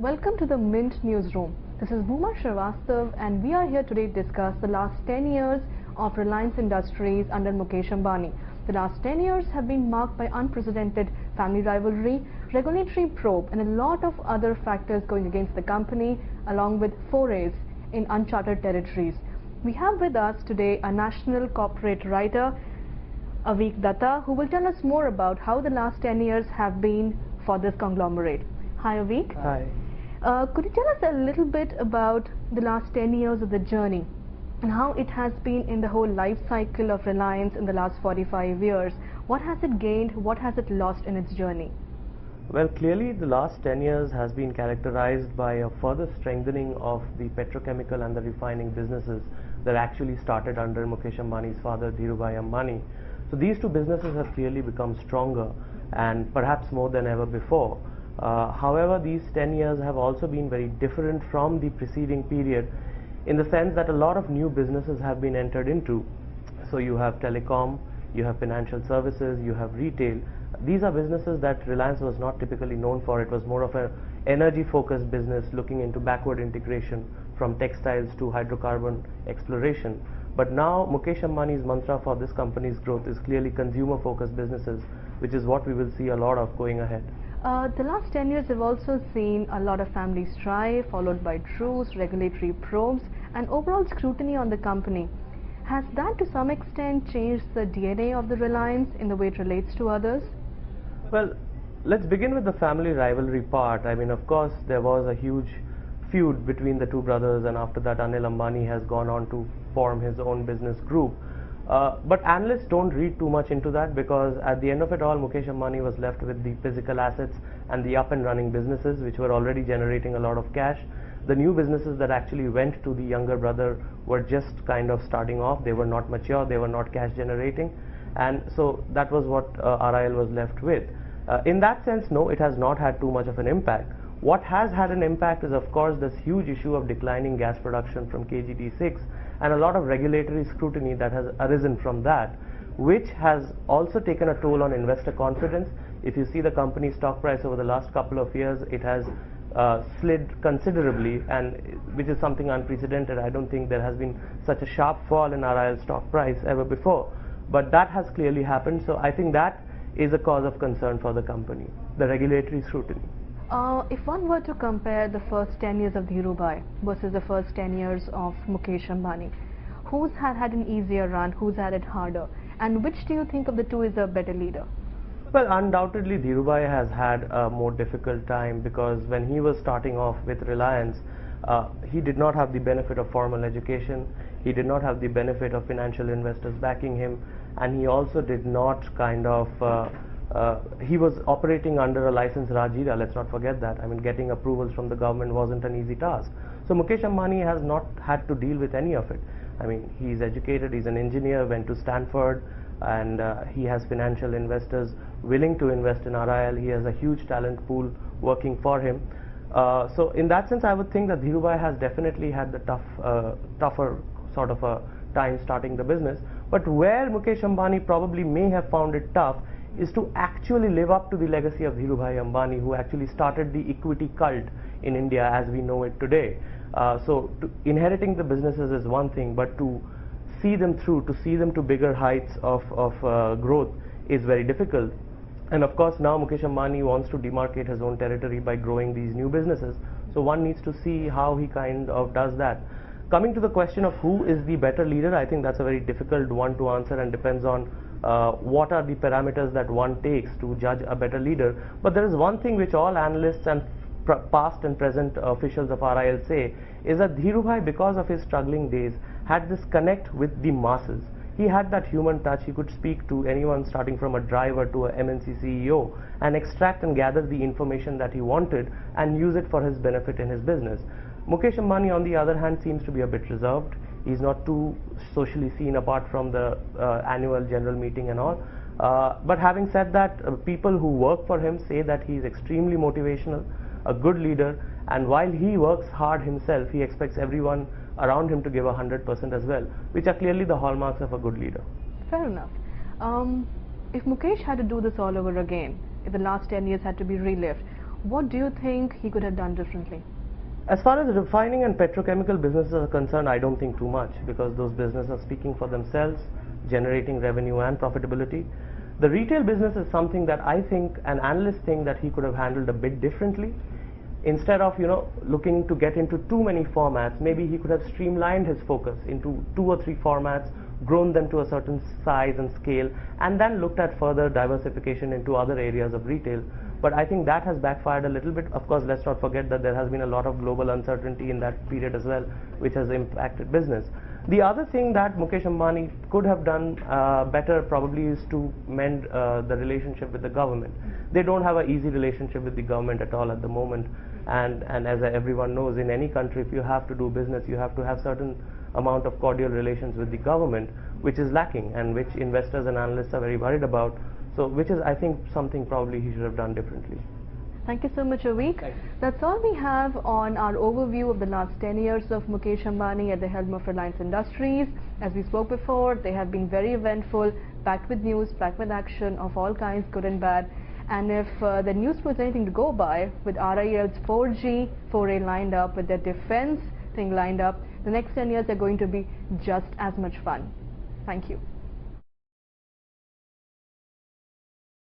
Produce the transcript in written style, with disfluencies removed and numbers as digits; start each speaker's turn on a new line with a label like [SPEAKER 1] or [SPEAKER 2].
[SPEAKER 1] Welcome to the Mint Newsroom. This is Bhuma Srivastav and we are here today to discuss the last 10 years of Reliance Industries under Mukesh Ambani. The last 10 years have been marked by unprecedented family rivalry, regulatory probe and a lot of other factors going against the company along with forays in uncharted territories. We have with us today a national corporate writer, Aveek Datta, who will tell us more about how the last 10 years have been for this conglomerate. Hi Aveek.
[SPEAKER 2] Hi.
[SPEAKER 1] Could you tell us a little bit about the last 10 years of the journey and how it has been in the whole life cycle of Reliance in the last 45 years? What has it gained? What has it lost in its journey?
[SPEAKER 2] Well, clearly the last 10 years has been characterized by a further strengthening of the petrochemical and the refining businesses that actually started under Mukesh Ambani's father, Dhirubhai Ambani. So these two businesses have clearly become stronger and perhaps more than ever before. However, these 10 years have also been very different from the preceding period in the sense that a lot of new businesses have been entered into. So you have telecom, you have financial services, you have retail. These are businesses that Reliance was not typically known for. It was more of an energy focused business looking into backward integration from textiles to hydrocarbon exploration. But now Mukesh Ambani's mantra for this company's growth is clearly consumer focused businesses, which is what we will see a lot of going ahead.
[SPEAKER 1] The last 10 years have also seen a lot of family strife, followed by truce, regulatory probes, and overall scrutiny on the company. Has that to some extent changed the DNA of the Reliance in the way it relates to others?
[SPEAKER 2] Well, let's begin with the family rivalry part. I mean, of course, there was a huge feud between the two brothers, and after that, Anil Ambani has gone on to form his own business group. But analysts don't read too much into that, because at the end of it all, Mukesh Ambani was left with the physical assets and the up and running businesses which were already generating a lot of cash. The new businesses that actually went to the younger brother were just kind of starting off. They were not mature, they were not cash generating, and so that was what RIL was left with. In that sense, no, it has not had too much of an impact. What has had an impact is, of course, this huge issue of declining gas production from KGT6 and a lot of regulatory scrutiny that has arisen from that, which has also taken a toll on investor confidence. If you see the company's stock price over the last couple of years, it has slid considerably, and which is something unprecedented. I don't think there has been such a sharp fall in RIL stock price ever before, but that has clearly happened. So I think that is a cause of concern for the company, the regulatory scrutiny.
[SPEAKER 1] If one were to compare the first 10 years of Dhirubhai versus the first 10 years of Mukesh Ambani, who's had an easier run, who's had it harder, and which do you think of the two is a better leader?
[SPEAKER 2] Well, undoubtedly Dhirubhai has had a more difficult time, because when he was starting off with Reliance, he did not have the benefit of formal education, he did not have the benefit of financial investors backing him, and he also did not kind of he was operating under a license Raj era, let's not forget that. I mean, getting approvals from the government wasn't an easy task. So Mukesh Ambani has not had to deal with any of it. I mean, he's educated, he's an engineer, went to Stanford, and he has financial investors willing to invest in RIL. He has a huge talent pool working for him. So in that sense, I would think that Dhirubhai has definitely had the tougher sort of a time starting the business. But where Mukesh Ambani probably may have found it tough is to actually live up to the legacy of Dhirubhai Ambani, who actually started the equity cult in India as we know it today. So inheriting the businesses is one thing, but to see them through, to see them to bigger heights of growth is very difficult. And of course, now Mukesh Ambani wants to demarcate his own territory by growing these new businesses. So one needs to see how he kind of does that. Coming to the question of who is the better leader, I think that's a very difficult one to answer and depends on what are the parameters that one takes to judge a better leader. But there is one thing which all analysts and past and present officials of RIL say, is that Dhirubhai, because of his struggling days, had this connect with the masses. He had that human touch. He could speak to anyone, starting from a driver to a MNC CEO, and extract and gather the information that he wanted and use it for his benefit in his business. Mukesh Ambani, on the other hand, seems to be a bit reserved. He's not too socially seen apart from the annual general meeting and all. But having said that, people who work for him say that he's extremely motivational, a good leader, and while he works hard himself, he expects everyone around him to give 100% as well, which are clearly the hallmarks of a good leader.
[SPEAKER 1] Fair enough. If Mukesh had to do this all over again, if the last 10 years had to be relived, What do you think he could have done differently?
[SPEAKER 2] As far as refining and petrochemical businesses are concerned, I don't think too much, because those businesses are speaking for themselves, generating revenue and profitability. The retail business is something that I think, an analyst think that he could have handled a bit differently. Instead of looking to get into too many formats, maybe he could have streamlined his focus into 2 or 3 formats, grown them to a certain size and scale, and then looked at further diversification into other areas of retail. But I think that has backfired a little bit. Of course, let's not forget that there has been a lot of global uncertainty in that period as well, which has impacted business. The other thing that Mukesh Ambani could have done better probably is to mend the relationship with the government. They don't have an easy relationship with the government at all at the moment. And as everyone knows, in any country, if you have to do business, you have to have certain amount of cordial relations with the government, which is lacking, and which investors and analysts are very worried about. So, which is, I think, something probably he should have done differently.
[SPEAKER 1] Thank you so much, Aveek. That's all we have on our overview of the last 10 years of Mukesh Ambani at the helm of Reliance Industries. As we spoke before, they have been very eventful, packed with news, packed with action of all kinds, good and bad. And if the news was anything to go by, with RIL's 4G foray lined up, with their defense thing lined up, the next 10 years are going to be just as much fun. Thank you.